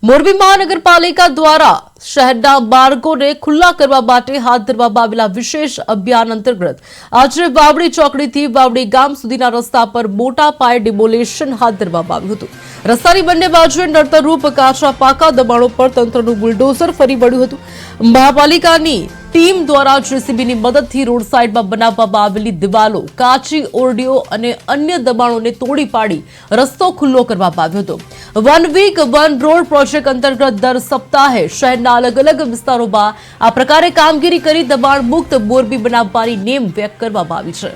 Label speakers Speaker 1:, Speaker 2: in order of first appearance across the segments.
Speaker 1: મોરબી મહાનગરપાલિકા દ્વારા શહેરના માર્ગોને ખુલ્લા કરવા માટે હાથ ધરવામાં આવેલા વિશેષ અભિયાન અંતર્ગત આજે વાવડી ચોકડીથી વાવડી ગામ સુધીના રસ્તા પર મોટા પાયે ડિમોલેશન હાથ ધરવામાં આવ્યું હતું। રસ્તાની બંને બાજુએ નડતરરૂપ કાચા પાકા દબાણો પર તંત્રનું બુલડોઝર ફરી વળ્યું હતું। મહાપાલિકાની ટીમ દ્વારા જેસીબીની મદદથી રોડ સાઈડમાં બનાવવામાં આવેલી દિવાલો, કાચી ઓરડીઓ અને અન્ય દબાણોને તોડી પાડી રસ્તો ખુલ્લો કરવામાં આવ્યો હતો। One week one road project અંતર્ગત દર સપ્તાહે શહેરના અલગ અલગ વિસ્તારોમાં આ પ્રકારે કામગીરી કરી દબાણ મુક્ત મોરબી બનાવવાની નેમ વ્યક્ત કરવામાં આવી છે।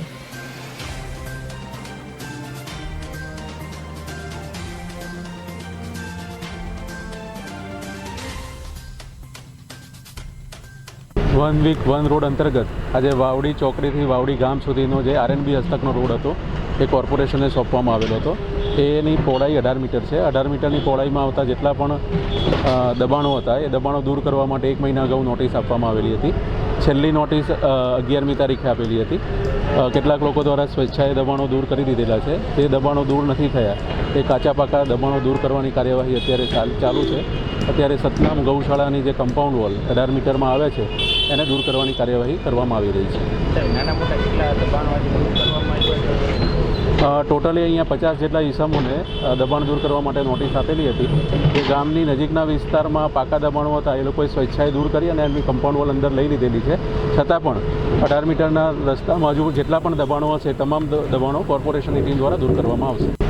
Speaker 2: વન વીક વન રોડ અંતર્ગત આજે વાવડી ચોકડીથી વાવડી ગામ સુધીનો જે આરએનબી હસ્તકનો રોડ હતો એ કોર્પોરેશનને સોંપવામાં આવેલો હતો। એની પહોળાઈ 18 મીટર છે। 18 મીટરની પહોળાઈમાં આવતા જેટલા પણ દબાણો હતા એ દબાણો દૂર કરવા માટે 1 મહિના અગાઉ નોટિસ આપવામાં આવેલી હતી। છેલ્લી નોટિસ 11મી તારીખે આપેલી હતી। કેટલાક લોકો દ્વારા સ્વેચ્છાએ દબાણો દૂર કરી દીધેલા છે। તે દબાણો દૂર નથી થયા। એ કાચા પાકા દબાણો દૂર કરવાની કાર્યવાહી અત્યારે ચાલુ છે। અત્યારે સતનામ ગૌશાળાની જે કમ્પાઉન્ડ વોલ 18 મીટરમાં આવે છે એને દૂર કરવાની કાર્યવાહી કરવામાં આવી રહી છે। ટોટલી અહીંયા 50 જેટલા ઈસમોને દબાણ દૂર કરવા માટે નોટિસ આપેલી હતી। જે ગામની નજીકના વિસ્તારમાં પાકા દબાણો હતા એ લોકોએ સ્વેચ્છાએ દૂર કરી અને એમની કમ્પાઉન્ડ વોલ અંદર લઈ લીધેલી છે। છતાં પણ 18 મીટરના રસ્તામાં હજુ જેટલા પણ દબાણો હશે તમામ દબાણો કોર્પોરેશનની ટીમ દ્વારા દૂર કરવામાં આવશે।